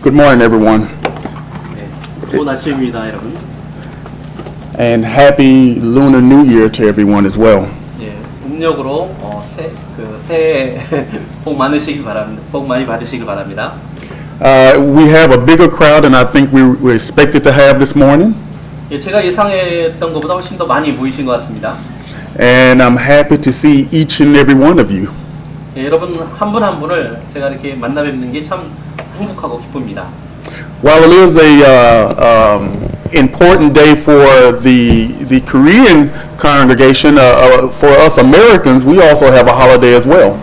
Good morning, everyone, 네, 좋은 아침입니다, 여러분. and happy Lunar New Year to everyone as well. 예, 음력으로 새해 복 많으시길 바랍니다. 복 많이 받으시길 바랍니다. We have a bigger crowd than I think we were expected to have this morning, 예, 제가 예상했던 것보다 훨씬 더 많이 모이신 것 같습니다. and I'm happy to see each and every one of you. 예, 여러분 한 분 한 분을 제가 이렇게 만나 뵙는 게 참 행복하고 기쁩니다. While it is a important day for the Korean congregation, for us Americans, we also have a holiday as well.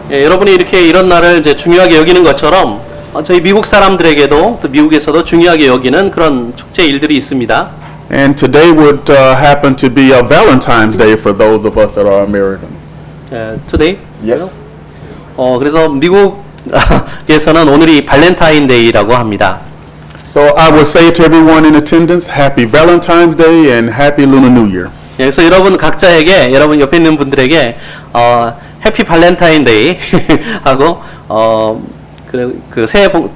예, 여러분이 이렇게 이런 날을 이제 중요하게 여기는 것처럼 저희 미국 사람들에게도 또 미국에서도 중요하게 여기는 그런 축제 일들이 있습니다. And today would happen to be a Valentine's Day for those of us that are Americans. Today? Yes. 그래서 미국에서는 오늘이 발렌타인데이라고 합니다. So I would say to everyone in attendance, Happy Valentine's Day and Happy Lunar New Year. 그래서 여러분 각자에게 여러분 옆에 있는 분들에게 해피 발렌타인데이 하고 그 새해 복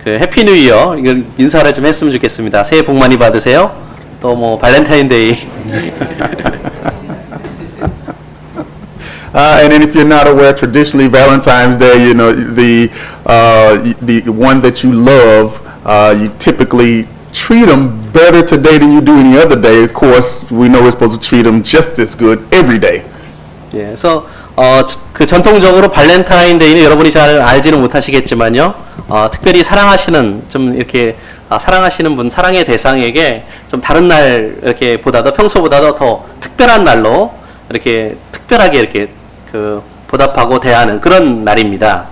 해피 뉴 이어 이걸 인사를 좀 했으면 좋겠습니다. 새해 복 많이 받으세요. 또 뭐 발렌타인데이. And then if you're not aware, traditionally Valentine's Day, you know, the one that you love, you typically treat them better today than you do any other day. Of course, we know we're supposed to treat them just as good every day. 예, 그래서 그 전통적으로 발렌타인데이는 여러분이 잘 알지는 못하시겠지만요. 특별히 사랑하시는 좀 이렇게 사랑하시는 분, 사랑의 대상에게 좀 다른 날 이렇게 보다도 평소보다도 더 특별한 날로 이렇게 특별하게 이렇게 그 보답하고 대하는 그런 날입니다.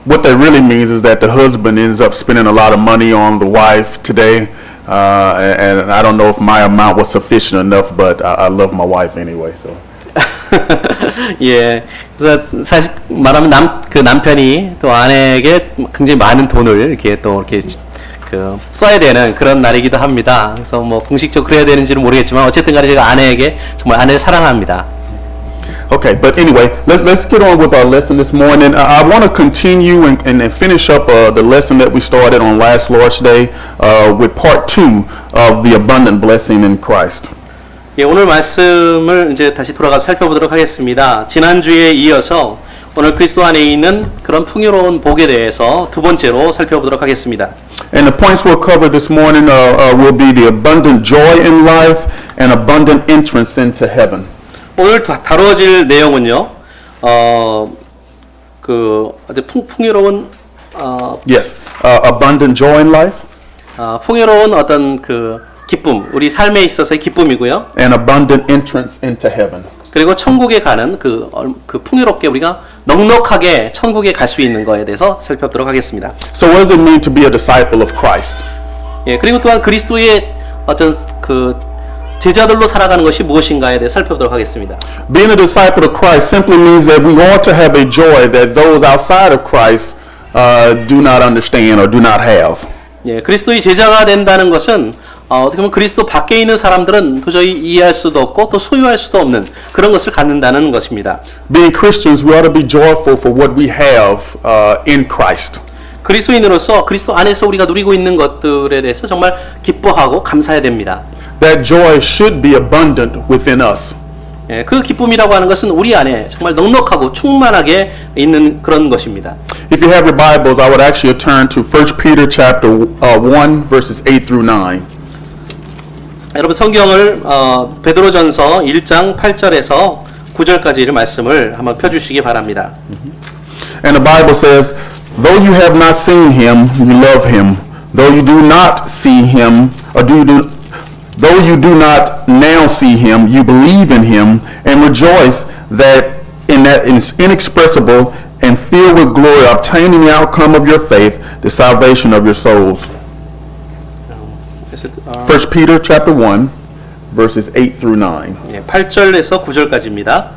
What that really means is that the husband ends up spending a lot of money on the wife today, and I don't know if my amount was sufficient enough, but I love my wife anyway. So. 예, 그래서 사실 말하면 그 남편이 또 아내에게 굉장히 많은 돈을 이렇게 또 이렇게 그 써야 되는 그런 날이기도 합니다. 그래서 뭐 공식적으로 그래야 되는지는 모르겠지만 어쨌든간에 제가 아내에게 정말 아내를 사랑합니다. Okay, but anyway, let's get on with our lesson this morning. I want to continue and finish up the lesson that we started on last Lord's Day with part 2 of the abundant blessing in Christ. 예, 오늘 말씀을 이제 다시 돌아가서 살펴보도록 하겠습니다. 지난주에 이어서 오늘 그리스도 안에 있는 그런 풍요로운 복에 대해서 두 번째로 살펴보도록 하겠습니다. And the points we'll cover this morning will be the abundant joy in life and abundant entrance into heaven. 오늘 다뤄질 내용은요, 그 아주 풍요로운 Yes, abundant joy in life. 풍요로운 어떤 그 기쁨, 우리 삶에 있어서의 기쁨이고요. And abundant entrance into heaven. 그리고 천국에 가는 그 풍요롭게 우리가 넉넉하게 천국에 갈 수 있는 거에 대해서 살펴보도록 하겠습니다. So what does it mean to be a disciple of Christ? 예, 그리고 또한 그리스도의 어떤 그 제자들로 살아가는 것이 무엇인가에 대해 살펴보도록 하겠습니다. Being a disciple of Christ simply means that we ought to have a joy that those outside of Christ do not understand or do not have. 예, 그리스도의 제자가 된다는 것은 어떻게 보면 그리스도 밖에 있는 사람들은 도저히 이해할 수도 없고 또 소유할 수도 없는 그런 것을 갖는다는 것입니다. Being Christians, we ought to be joyful for what we have in Christ. 그리스도인으로서 그리스도 안에서 우리가 누리고 있는 것들에 대해서 정말 기뻐하고 감사해야 됩니다. That joy should be abundant within us. 예, 그 기쁨이라고 하는 것은 우리 안에 정말 넉넉하고 충만하게 있는 그런 것입니다. If you have your Bibles, I would actually turn to 1 Peter chapter 1 verses 8 through 9. 여러분 성경을 베드로전서 1장 8절에서 9절까지의 말씀을 한번 펴주시기 바랍니다. And the Bible says, though you have not seen him, you love him. Though you do not see him, though you do not now see him, you believe in him and rejoice that is inexpressible and filled with glory, obtaining the outcome of your faith, the salvation of your souls. 1 Peter chapter 1 verses 8 through 9. 예, 8절에서 9절까지입니다.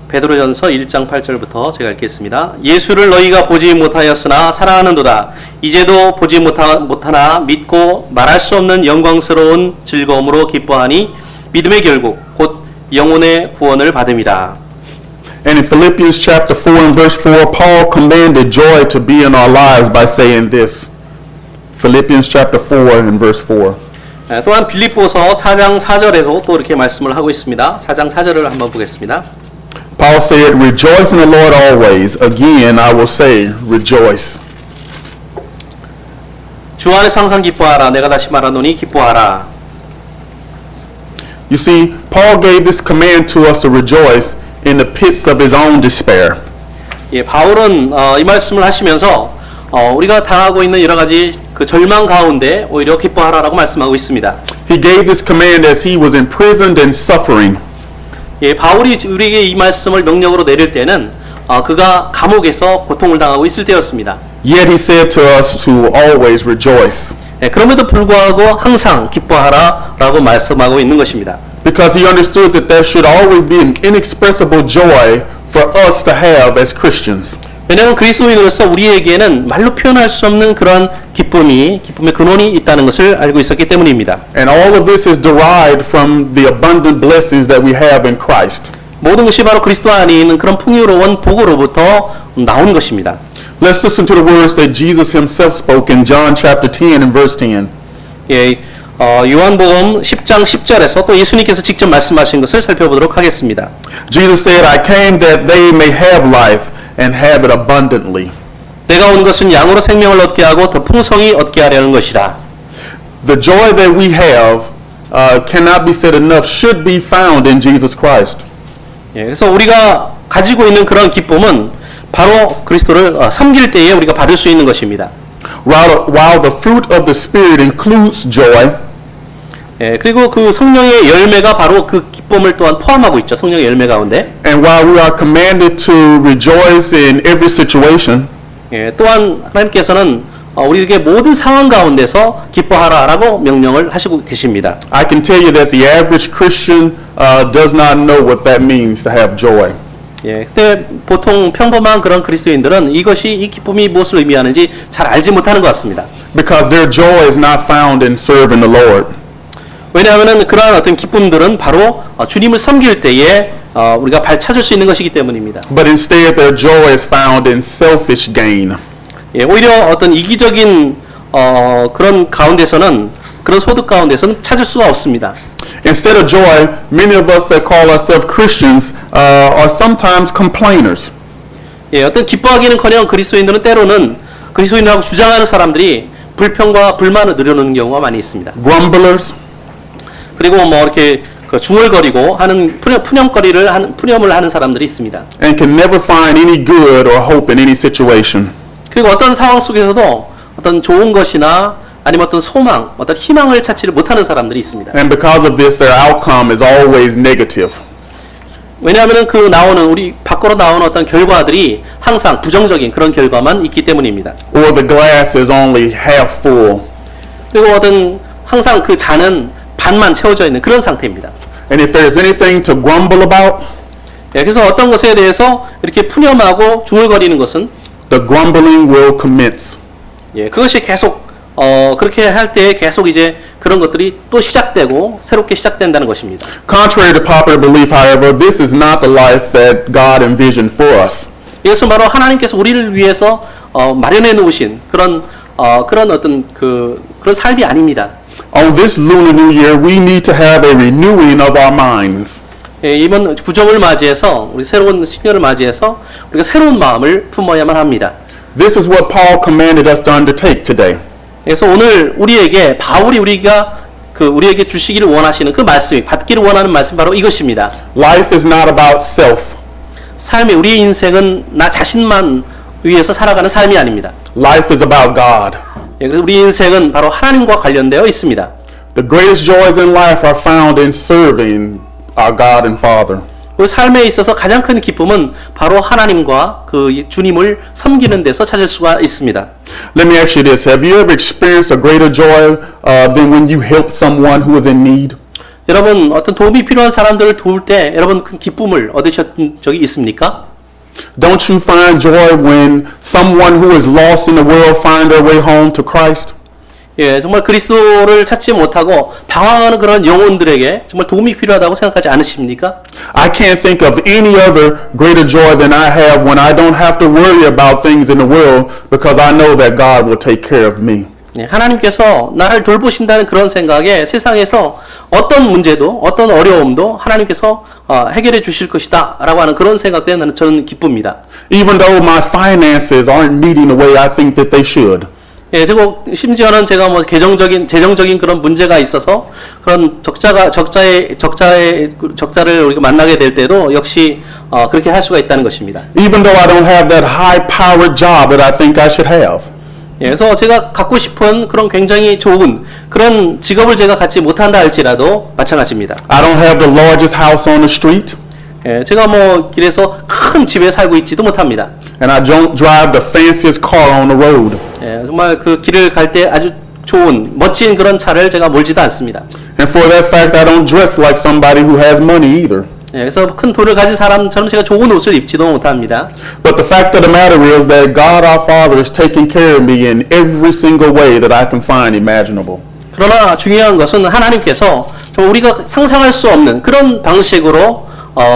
베드로전서 1장 8절부터 제가 읽겠습니다. 예수를 너희가 보지 못하였으나 사랑하는도다. 이제도 보지 못하나 믿고 말할 수 없는 영광스러운 즐거움으로 기뻐하니 믿음의 결국 곧 영혼의 구원을 받음이라. And in Philippians chapter 4 and verse 4, Paul commanded joy to be in our lives by saying this. Philippians chapter 4 and verse 4. 또한 빌립보서 4장 4절에도 또 이렇게 말씀을 하고 있습니다. 4장 4절을 한번 보겠습니다. Paul said, Rejoice in the Lord always. Again, I will say, rejoice. 주 안에서 항상 기뻐하라. 내가 다시 말하노니 기뻐하라. You see, Paul gave this command to us to rejoice in the pits of his own despair. 예, 바울은 이 말씀을 하시면서 우리가 당하고 있는 여러 가지 그 절망 가운데 오히려 기뻐하라라고 말씀하고 있습니다. He gave this command as he was imprisoned and suffering. 예, 바울이 우리에게 이 말씀을 명령으로 내릴 때는 그가 감옥에서 고통을 당하고 있을 때였습니다. Yet he said to us to always rejoice. 예, 그럼에도 불구하고 항상 기뻐하라라고 말씀하고 있는 것입니다. Because he understood that there should always be an inexpressible joy for us to have as Christians. 왜냐하면 그리스도인으로서 우리에게는 말로 표현할 수 없는 그런 기쁨의 근원이 있다는 것을 알고 있었기 때문입니다. And all of this is derived from the abundant blessings that we have in Christ. 모든 것이 바로 그리스도 안에 있는 그런 풍요로운 복으로부터 나온 것입니다. Let's listen to the words that Jesus himself spoke in John chapter 10 and verse 10. 예, 요한복음 10장 10절에서 또 예수님께서 직접 말씀하신 것을 살펴보도록 하겠습니다. Jesus said, I came that they may have life and have it abundantly. 내가 온 것은 양으로 생명을 얻게 하고 더 풍성히 얻게 하려는 것이라. The joy that we have cannot be said enough should be found in Jesus Christ. 예, 그래서 우리가 가지고 있는 그런 기쁨은 바로 그리스도를 섬길 때에 우리가 받을 수 있는 것입니다. While the fruit of the Spirit includes joy, 예, 그리고 그 성령의 열매가 바로 그 기쁨을 또한 포함하고 있죠. 성령의 열매 가운데. and while we are commanded to rejoice in every situation, 예, 또한 하나님께서는 우리에게 모든 상황 가운데서 기뻐하라라고 명령을 하시고 계십니다. I can tell you that the average Christian does not know what that means to have joy. 예, 근데 보통 평범한 그런 그리스도인들은 이 기쁨이 무엇을 의미하는지 잘 알지 못하는 것 같습니다. Because their joy is not found in serving the Lord. 왜냐하면 그러한 어떤 기쁨들은 바로 주님을 섬길 때에 우리가 찾을 수 있는 것이기 때문입니다. But instead their joy is found in selfish gain. 예, 오히려 어떤 이기적인 그런 가운데서는 그런 소득 가운데서는 찾을 수가 없습니다. Instead of joy, many of us that call ourselves Christians are sometimes complainers. 예, 어떤 기뻐하기는커녕 그리스도인들은 때로는 그리스도인이라고 주장하는 사람들이 불평과 불만을 늘어놓는 경우가 많이 있습니다. Grumblers, 그리고 뭐 이렇게 중얼거리고 하는 푸념을 하는 사람들이 있습니다. and can never find any good or hope in any situation. 그리고 어떤 상황 속에서도 어떤 좋은 것이나 아니면 어떤 소망, 어떤 희망을 찾지를 못하는 사람들이 있습니다. And because of this, their outcome is always negative. 왜냐하면 우리 밖으로 나오는 어떤 결과들이 항상 부정적인 그런 결과만 있기 때문입니다. Or the glass is only half full. 그리고 항상 그 잔은 반만 채워져 있는 그런 상태입니다. And if there's anything to grumble about, 예, 그래서 어떤 것에 대해서 이렇게 푸념하고 중얼거리는 것은 the grumbling will commence. 예, 그것이 계속 그렇게 할 때 계속 이제 그런 것들이 또 시작되고 새롭게 시작된다는 것입니다. Contrary to popular belief, however, this is not the life that God envisioned for us. 이것은 바로 하나님께서 우리를 위해서 마련해 놓으신 그런 어떤 그런 삶이 아닙니다. On this Lunar New Year, we need to have a renewing of our minds. 예, 이번 구정을 맞이해서 우리 새로운 신년을 맞이해서 우리가 새로운 마음을 품어야만 합니다. This is what Paul commanded us to undertake today. 그래서 오늘 바울이 우리에게 주시기를 원하시는 그 말씀이 받기를 원하는 말씀 바로 이것입니다. Life is not about self. 우리의 인생은 나 자신만 위해서 살아가는 삶이 아닙니다. Life is about God. 예, 그래서 우리 인생은 바로 하나님과 관련되어 있습니다. The greatest joys in life are found in serving our God and Father. 우리 삶에 있어서 가장 큰 기쁨은 바로 하나님과 그 주님을 섬기는 데서 찾을 수가 있습니다. Let me ask you this. Have you ever experienced a greater joy than when you helped someone who was in need? 여러분 어떤 도움이 필요한 사람들을 도울 때 여러분 큰 기쁨을 얻으셨던 적이 있습니까? Don't you find joy when someone who is lost in the world find their way home to Christ? 예, 정말 그리스도를 찾지 못하고 방황하는 그런 영혼들에게 정말 도움이 필요하다고 생각하지 않으십니까? I can't think of any other greater joy than I have when I don't have to worry about things in the world because I know that God will take care of me. 예, 하나님께서 나를 돌보신다는 그런 생각에 세상에서 어떤 문제도 어떤 어려움도 하나님께서 해결해 주실 것이다 라고 하는 그런 생각 때문에 저는 기쁩니다. Even though my finances aren't meeting the way I think that they should. 예, 그리고 심지어는 제가 뭐 재정적인 그런 문제가 있어서 그런 적자를 우리가 만나게 될 때도 역시 그렇게 할 수가 있다는 것입니다. Even though I don't have that high-powered job that I think I should have. 예, 그래서 제가 갖고 싶은 그런 굉장히 좋은 그런 직업을 제가 갖지 못한다 할지라도 마찬가지입니다. I don't have the largest house on the street. 예, 제가 뭐 길에서 큰 집에 살고 있지도 못합니다. And I don't drive the fanciest car on the road. 예, 정말 그 길을 갈 때 아주 좋은 멋진 그런 차를 제가 몰지도 않습니다. And for that fact, I don't dress like somebody who has money either. 예, 그래서 큰 돈을 가진 사람처럼 제가 좋은 옷을 입지도 못합니다. But the fact of the matter is that God our Father is taking care of me in every single way that I can find imaginable. 그러나 중요한 것은 하나님께서 정말 우리가 상상할 수 없는 그런 방식으로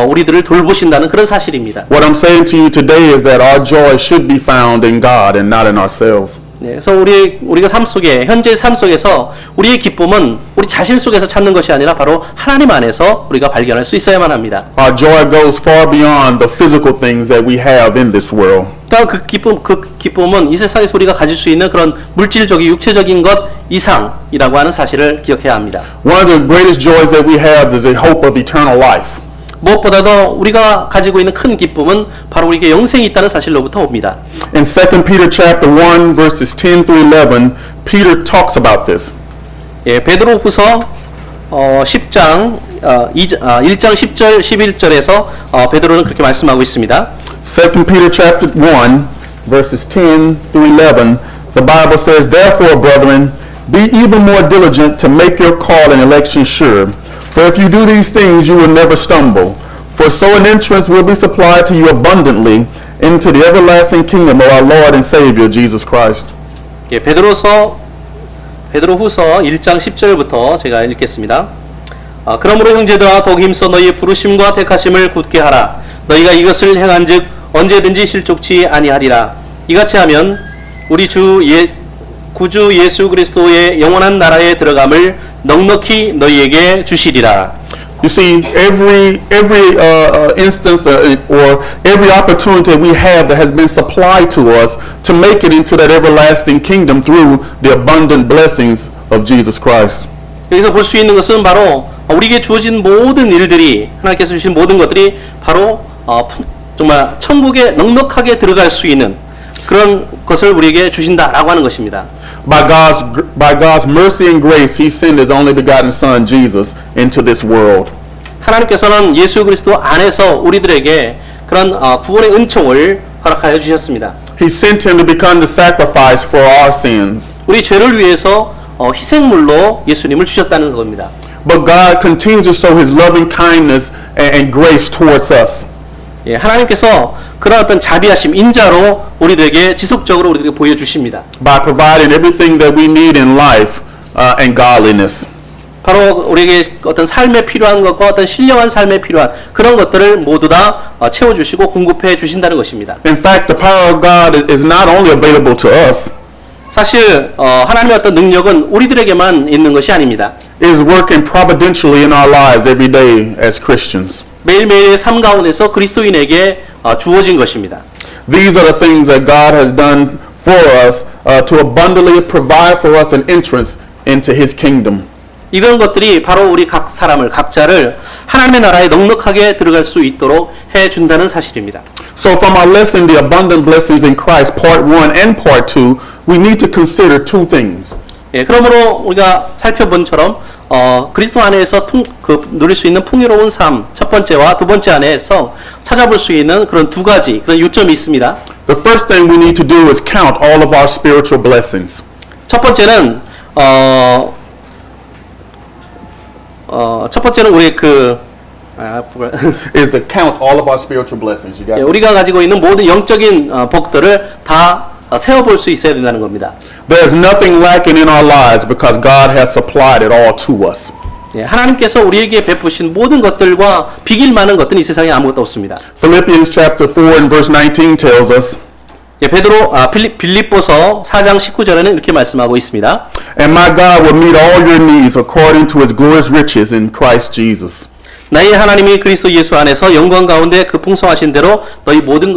우리들을 돌보신다는 그런 사실입니다. What I'm saying to you today is that our joy should be found in God and not in ourselves. 네, 그래서 우리가 삶 속에 현재 삶 속에서 우리의 기쁨은 우리 자신 속에서 찾는 것이 아니라 바로 하나님 안에서 우리가 발견할 수 있어야만 합니다. Our joy goes far beyond the physical things that we have in this world. 또한 그 기쁨은 이 세상에서 우리가 가질 수 있는 그런 물질적인 육체적인 것 이상이라고 하는 사실을 기억해야 합니다. One of the greatest joys that we have is the hope of eternal life. 무엇보다도 우리가 가지고 있는 큰 기쁨은 바로 우리에게 영생이 있다는 사실로부터 옵니다. In 2 Peter chapter 1 verses 10 through 11, Peter talks about this. 예, 베드로후서 10장 1장 10절 11절에서 베드로는 그렇게 말씀하고 있습니다. 2 Peter chapter 1 verses 10 through 11, the Bible says, "Therefore, brethren, be even more diligent to make your call and election sure. For if you do these things, you will never stumble. For so an entrance will be supplied to you abundantly into the everlasting kingdom of our Lord and Savior, Jesus Christ." 예, 베드로후서 1장 10절부터 제가 읽겠습니다. 그러므로 형제들아 더욱 힘써 너희의 부르심과 택하심을 굳게 하라. 너희가 이것을 행한즉 언제든지 실족치 아니하리라. 이같이 하면 우리 구주 예수 그리스도의 영원한 나라에 들어감을 넉넉히 너희에게 주시리라. You see, every instance or every opportunity we have that has been supplied to us to make it into that everlasting kingdom through the abundant blessings of Jesus Christ. 여기서 볼 수 있는 것은 바로 우리에게 주어진 모든 일들이 하나님께서 주신 모든 것들이 바로 정말 천국에 넉넉하게 들어갈 수 있는 그런 것을 우리에게 주신다라고 하는 것입니다. By God's mercy and grace, He sent His only begotten Son, Jesus, into this world. 하나님께서는 예수 그리스도 안에서 우리들에게 그런 구원의 은총을 허락하여 주셨습니다. He sent Him to become the sacrifice for our sins. 우리 죄를 위해서 희생물로 예수님을 주셨다는 겁니다. But God continues to show His loving kindness and grace towards us. 예, 하나님께서 그런 어떤 자비하심, 인자로 우리들에게 지속적으로 우리들에게 보여주십니다. By providing everything that we need in life and godliness. 바로 우리에게 어떤 삶에 필요한 것과 어떤 신령한 삶에 필요한 그런 것들을 모두 다 채워주시고 공급해 주신다는 것입니다. In fact, the power of God is not only available to us. 사실 하나님의 어떤 능력은 우리들에게만 있는 것이 아닙니다. It is working providentially in our lives every day as Christians. 매일매일의 삶 가운데서 그리스도인에게 주어진 것입니다. These are the things that God has done for us to abundantly provide for us an entrance into His kingdom. 이런 것들이 바로 우리 각자를 하나님의 나라에 넉넉하게 들어갈 수 있도록 해준다는 사실입니다. So from our lesson, The Abundant Blessings in Christ, Part 1 and Part 2, we need to consider two things. 예, 그러므로 우리가 살펴본처럼 그리스도 안에서 누릴 수 있는 풍요로운 삶 첫 번째와 두 번째 안에서 찾아볼 수 있는 그런 두 가지 그런 요점이 있습니다. The first thing we need to do is count all of our spiritual blessings. 첫 번째는 우리 is to count all of our spiritual blessings. You got 예, it? 우리가 가지고 있는 모든 영적인 복들을 다 세워볼 수 있어야 된다는 겁니다. There's nothing lacking in our lives because God has supplied it all to us. 예, 하나님께서 우리에게 베푸신 모든 것들과 비길 만한 것들은 이 세상에 아무것도 없습니다. Philippians chapter 4 and verse 19 tells us, 예, 빌립보서 4장 19절에는 이렇게 말씀하고 있습니다. And my God will meet all your needs according to his glorious riches in Christ Jesus. 나의 하나님이 그리스도 예수 안에서 영광 가운데 그 풍성하신 대로 너희 모든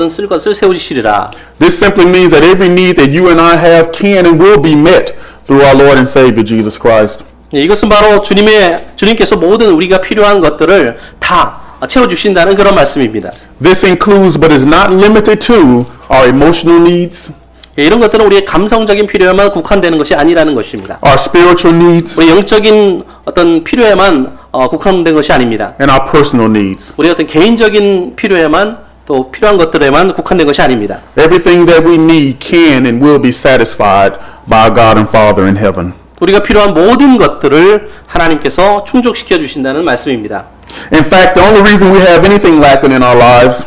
쓸 것을 세우시리라. This simply means that every need that you and I have can and will be met through our Lord and Savior Jesus Christ. 예, 이것은 바로 주님께서 모든 우리가 필요한 것들을 다 채워주신다는 그런 말씀입니다. This includes but is not limited to our emotional needs, 예, 이런 것들은 우리의 감성적인 필요에만 국한되는 것이 아니라는 것입니다. our spiritual needs, 우리 영적인 어떤 필요에만 국한된 것이 아닙니다. and our personal needs. 우리 어떤 개인적인 필요에만 또 필요한 것들에만 국한된 것이 아닙니다. Everything that we need can and will be satisfied by our God and Father in heaven. 우리가 필요한 모든 것들을 하나님께서 충족시켜 주신다는 말씀입니다. In fact, the only reason we have anything lacking in our lives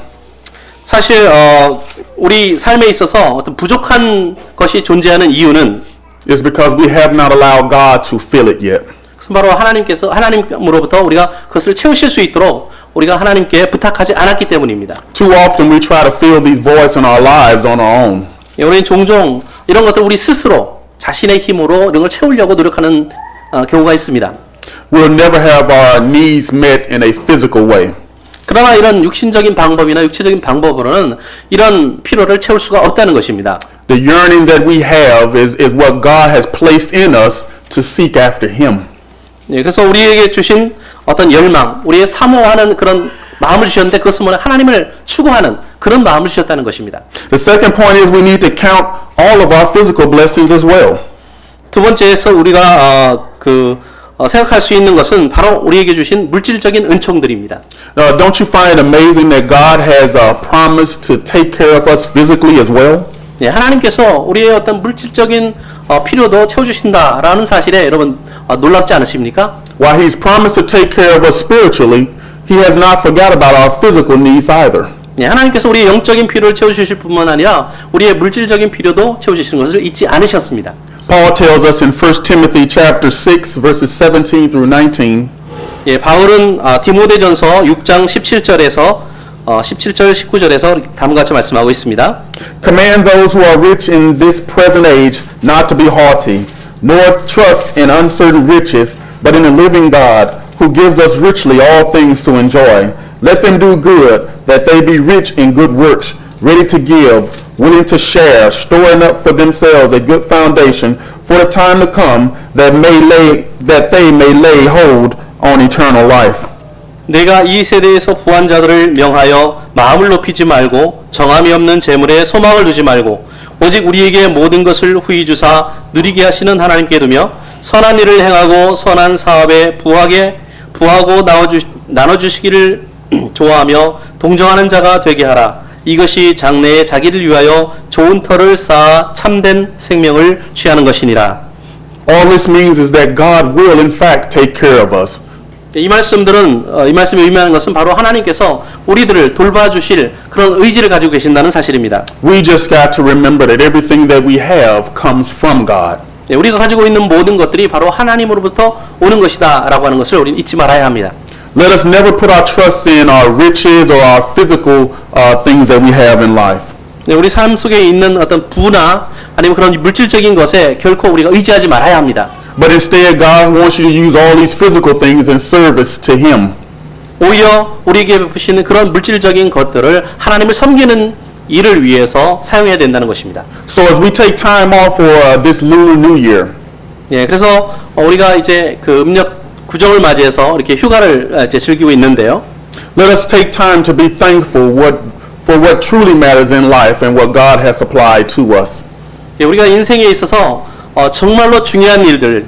사실 우리 삶에 있어서 어떤 부족한 것이 존재하는 이유는 is because we have not allowed God to fill it yet. 그것은 바로 하나님으로부터 우리가 그것을 채우실 수 있도록 우리가 하나님께 부탁하지 않았기 때문입니다. Too often we try to fill these voids in our lives on our own. 우리는 종종 이런 것들 우리 스스로 자신의 힘으로 이런 걸 채우려고 노력하는 경우가 있습니다. We'll never have our needs met in a physical way. 그러나 이런 육신적인 방법이나 육체적인 방법으로는 이런 필요를 채울 수가 없다는 것입니다. The yearning that we have is what God has placed in us to seek after Him. 예, 그래서 우리에게 주신 어떤 열망, 우리의 사모하는 그런 마음을 주셨는데 그것은 뭐냐? 하나님을 추구하는 그런 마음을 주셨다는 것입니다. The second point is we need to count all of our physical blessings as well. 두 번째에서 우리가 생각할 수 있는 것은 바로 우리에게 주신 물질적인 은총들입니다. Don't you find it amazing that God has promised to take care of us physically as well? 예, 하나님께서 우리의 어떤 물질적인 필요도 채워주신다라는 사실에 여러분 놀랍지 않으십니까? While He's promised to take care of us spiritually, He has not forgot about our physical needs either. 예, 하나님께서 우리의 영적인 필요를 채워주실 뿐만 아니라 우리의 물질적인 필요도 채워주시는 것을 잊지 않으셨습니다. Paul tells us in 1 Timothy chapter 6 verses 17 through 19. 예, 바울은 디모데전서 6장 17절에서 17절 19절에서 다음과 같이 말씀하고 있습니다. Command those who are rich in this present age not to be haughty, nor trust in uncertain riches, but in the living God, who gives us richly all things to enjoy. Let them do good, that they be rich in good works, ready to give, willing to share, storing up for themselves a good foundation for the time to come, that they may lay hold on eternal life. 내가 이 세대에서 부한 자들을 명하여 마음을 높이지 말고 정함이 없는 재물에 소망을 두지 말고 오직 우리에게 모든 것을 후히 주사 누리게 하시는 하나님께 두며 선한 일을 행하고 선한 사업에 부하고 나눠주시기를 좋아하며 동정하는 자가 되게 하라. 이것이 장래에 자기를 위하여 좋은 터를 쌓아 참된 생명을 취하는 것이니라. All this means is that God will in fact take care of us. 이 말씀이 의미하는 것은 바로 하나님께서 우리들을 돌봐주실 그런 의지를 가지고 계신다는 사실입니다. We just got to remember that everything that we have comes from God. 우리가 가지고 있는 모든 것들이 바로 하나님으로부터 오는 것이다 라고 하는 것을 우리는 잊지 말아야 합니다. Let us never put our trust in our riches or our physical things that we have in life. 우리 삶 속에 있는 어떤 부나 아니면 그런 물질적인 것에 결코 우리가 의지하지 말아야 합니다. But instead, God wants you to use all these physical things in service to Him. 오히려 우리에게 베푸시는 그런 물질적인 것들을 하나님을 섬기는 일을 위해서 사용해야 된다는 것입니다. So as we take time off for this Lunar New Year, 예, 그래서 우리가 이제 그 음력 구정을 맞이해서 이렇게 휴가를 이제 즐기고 있는데요. let us take time to be thankful for what truly matters in life and what God has supplied to us. 예, 우리가 인생에 있어서 정말로 중요한 일들,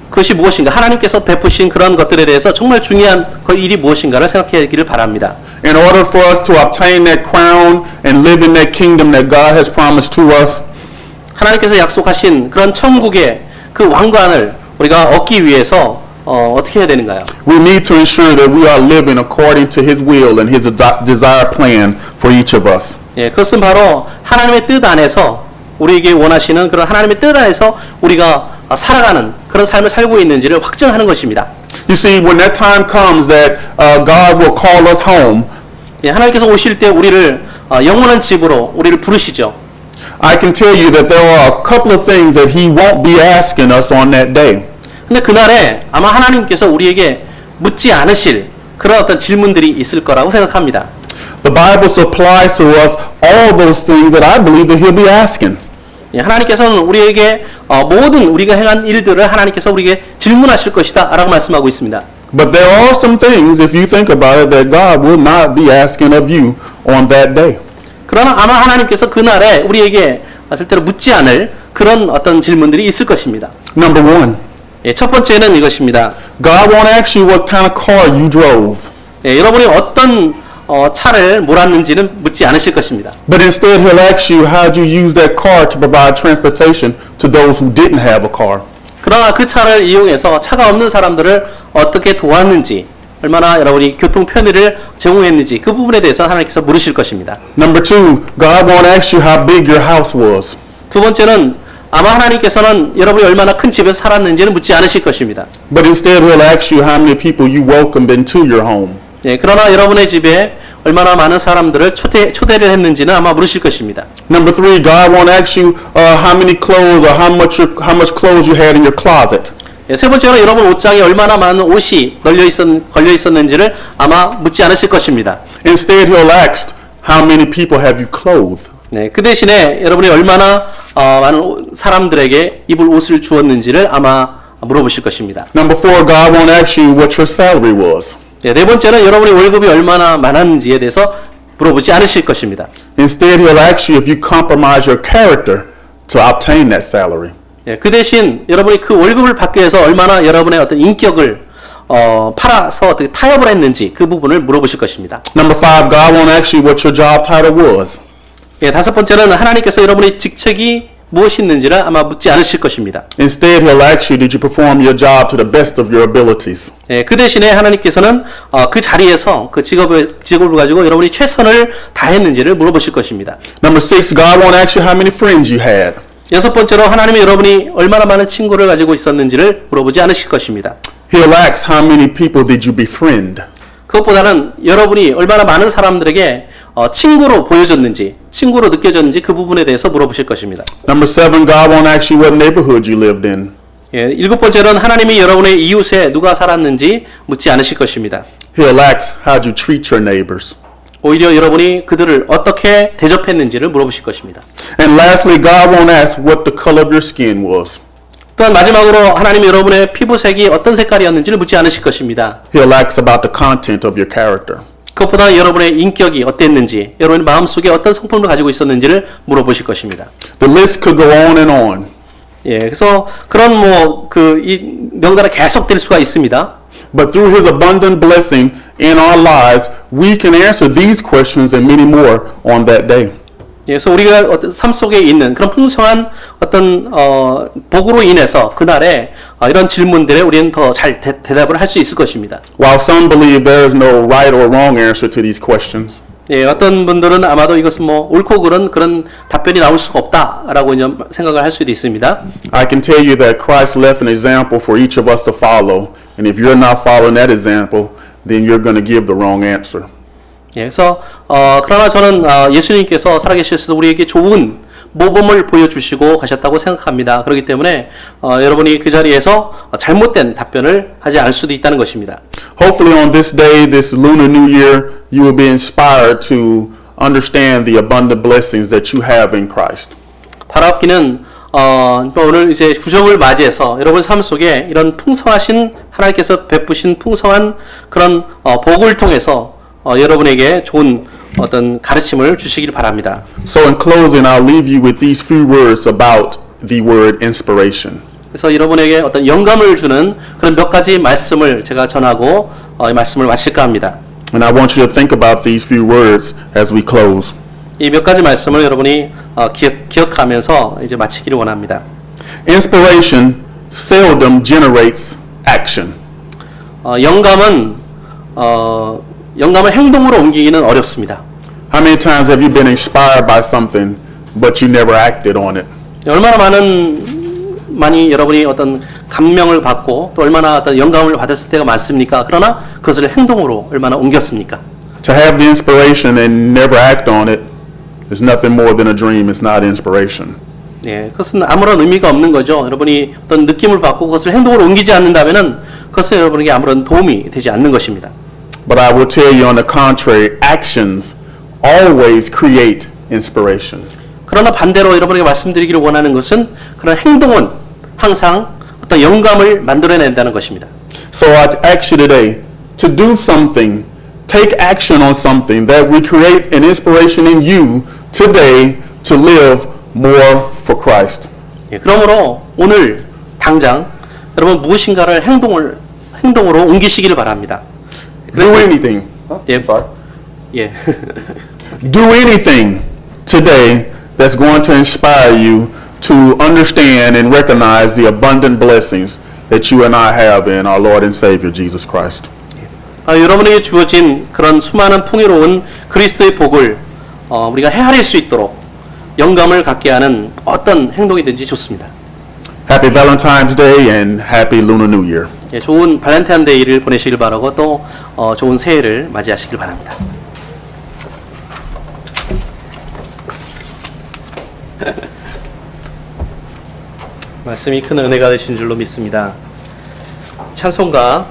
그것이 무엇인가, 하나님께서 베푸신 그런 것들에 대해서 정말 중요한 그 일이 무엇인가를 생각하기를 바랍니다. In order for us to obtain that crown and live in that kingdom that God has promised to us, 하나님께서 약속하신 그런 천국의 그 왕관을 우리가 얻기 위해서 어떻게 해야 되는가요? we need to ensure that we are living according to His will and His desired plan for each of us. 예, 그것은 바로 하나님의 뜻 안에서 우리에게 원하시는 그런 하나님의 뜻 안에서 우리가 살아가는 그런 삶을 살고 있는지를 확증하는 것입니다. You see, when that time comes that God will call us home, 예, 하나님께서 오실 때 우리를 영원한 집으로 우리를 부르시죠. I can tell you that there are a couple of things that He won't be asking us on that day. 근데 그날에 아마 하나님께서 우리에게 묻지 않으실 그런 어떤 질문들이 있을 거라고 생각합니다. The Bible supplies to us all those things that I believe that He'll be asking. 예, 하나님께서는 우리에게 모든 우리가 행한 일들을 하나님께서 우리에게 질문하실 것이다 라고 말씀하고 있습니다. But there are some things, if you think about it, that God will not be asking of you on that day. 그러나 아마 하나님께서 그날에 우리에게 절대로 묻지 않을 그런 어떤 질문들이 있을 것입니다. Number one, 예, 첫 번째는 이것입니다. God won't ask you what kind of car you drove, 예, 여러분이 어떤 차를 몰았는지는 묻지 않으실 것입니다. but instead He'll ask you how'd you use that car to provide transportation to those who didn't have a car. 그러나 그 차를 이용해서 차가 없는 사람들을 어떻게 도왔는지, 얼마나 여러분이 교통 편의를 제공했는지 그 부분에 대해서 하나님께서 물으실 것입니다. Number two, God won't ask you how big your house was, 두 번째는 아마 하나님께서는 여러분이 얼마나 큰 집에서 살았는지는 묻지 않으실 것입니다. but instead He'll ask you how many people you welcomed into your home. 예, 그러나 여러분의 집에 얼마나 많은 사람들을 초대를 했는지는 아마 물으실 것입니다. Number three, God won't ask you how many clothes or how much clothes you had in your closet. 예, 세 번째로 여러분 옷장에 얼마나 많은 옷이 걸려 있었는지를 아마 묻지 않으실 것입니다. Instead, He'll ask how many people have you clothed. 네, 그 대신에 여러분이 얼마나 많은 사람들에게 입을 옷을 주었는지를 아마 물어보실 것입니다. Number four, God won't ask you what your salary was. 네, 네 번째는 여러분의 월급이 얼마나 많았는지에 대해서 물어보지 않으실 것입니다. Instead, He'll ask you if you compromise your character to obtain that salary. 예, 그 대신 여러분이 그 월급을 받기 위해서 얼마나 여러분의 어떤 인격을 팔아서 어떻게 타협을 했는지 그 부분을 물어보실 것입니다. Number five, God won't ask you what your job title was. 예, 다섯 번째는 하나님께서 여러분의 직책이 무엇이있는지를 아마 묻지 않으실 것입니다. Instead, He'll ask you, did you perform your job to the best of your abilities? 예, 그 대신에 하나님께서는 그 자리에서 그 직업을 가지고 여러분이 최선을 다했는지를 물어보실 것입니다. Number six, God won't ask you how many friends you had. 여섯 번째로 하나님이 여러분이 얼마나 많은 친구를 가지고 있었는지를 물어보지 않으실 것입니다. He'll ask how many people did you befriend. 그것보다는 여러분이 얼마나 많은 사람들에게 친구로 보여졌는지, 친구로 느껴졌는지 그 부분에 대해서 물어보실 것입니다. Number seven, God won't ask you what neighborhood you lived in. 예, 일곱 번째는 하나님이 여러분의 이웃에 누가 살았는지 묻지 않으실 것입니다. He'll ask how'd you treat your neighbors. 오히려 여러분이 그들을 어떻게 대접했는지를 물어보실 것입니다. And lastly, God won't ask what the color of your skin was. 또한 마지막으로 하나님이 여러분의 피부색이 어떤 색깔이었는지를 묻지 않으실 것입니다. He'll ask about the content of your character. 그것보다 여러분의 인격이 어땠는지, 여러분의 마음속에 어떤 성품을 가지고 있었는지를 물어보실 것입니다. The list could go on and on. 예, 그래서 그런 이 명단이 계속될 수가 있습니다. But through His abundant blessing in our lives, we can answer these questions and many more on that day. 예, 그래서 우리가 어떤 삶 속에 있는 그런 풍성한 어떤 복으로 인해서 그날에 이런 질문들에 우리는 더 잘 대답을 할 수 있을 것입니다. While some believe there is no right or wrong answer to these questions, 예, 어떤 분들은 아마도 이것은 옳고 그른 그런 답변이 나올 수가 없다라고 이제 생각을 할 수도 있습니다. I can tell you that Christ left an example for each of us to follow, and if you're not following that example, then you're going to give the wrong answer. 예, 그래서 그러나 저는 예수님께서 살아계셔서 우리에게 좋은 모범을 보여주시고 가셨다고 생각합니다. 그렇기 때문에 여러분이 그 자리에서 잘못된 답변을 하지 않을 수도 있다는 것입니다. Hopefully on this day, this Lunar New Year, you will be inspired to understand the abundant blessings that you have in Christ. 바라옵기는 오늘 이제 구정을 맞이해서 여러분 삶 속에 이런 풍성하신 하나님께서 베푸신 풍성한 그런 복을 통해서 여러분에게 좋은 어떤 가르침을 주시길 바랍니다. So in closing, I'll leave you with these few words about the word inspiration. 그래서 여러분에게 어떤 영감을 주는 그런 몇 가지 말씀을 제가 전하고 이 말씀을 마칠까 합니다. And I want you to think about these few words as we close. 이 몇 가지 말씀을 여러분이 기억하면서 이제 마치기를 원합니다. Inspiration seldom generates action. 영감을 행동으로 옮기기는 어렵습니다. How many times have you been inspired by something, but you never acted on it? 얼마나 많이 여러분이 어떤 감명을 받고 또 얼마나 어떤 영감을 받았을 때가 많습니까? 그러나 그것을 행동으로 얼마나 옮겼습니까? To have the inspiration and never act on it is nothing more than a dream. It's not inspiration. 예, 그것은 아무런 의미가 없는 거죠. 여러분이 어떤 느낌을 받고 그것을 행동으로 옮기지 않는다면은 그것은 여러분에게 아무런 도움이 되지 않는 것입니다. But I will tell you on the contrary, actions always create inspiration. 그러나 반대로 여러분에게 말씀드리기를 원하는 것은 그런 행동은 항상 어떤 영감을 만들어낸다는 것입니다. So I ask you today to do something, take action on something that will create an inspiration in you today to live more for Christ. 예, 그러므로 오늘 당장 여러분 무엇인가를 행동으로 옮기시기를 바랍니다. Do anything. 예, Sorry. 예. Do anything today that's going to inspire you to understand and recognize the abundant blessings that you and I have in our Lord and Savior Jesus Christ. 여러분에게 주어진 그런 수많은 풍요로운 그리스도의 복을 우리가 헤아릴 수 있도록 영감을 갖게 하는 어떤 행동이든지 좋습니다. Happy Valentine's Day and Happy Lunar New Year. 예, 좋은 발렌타인데이를 보내시길 바라고 또 좋은 새해를 맞이하시길 바랍니다. 말씀이 큰 은혜가 되신 줄로 믿습니다. 찬송가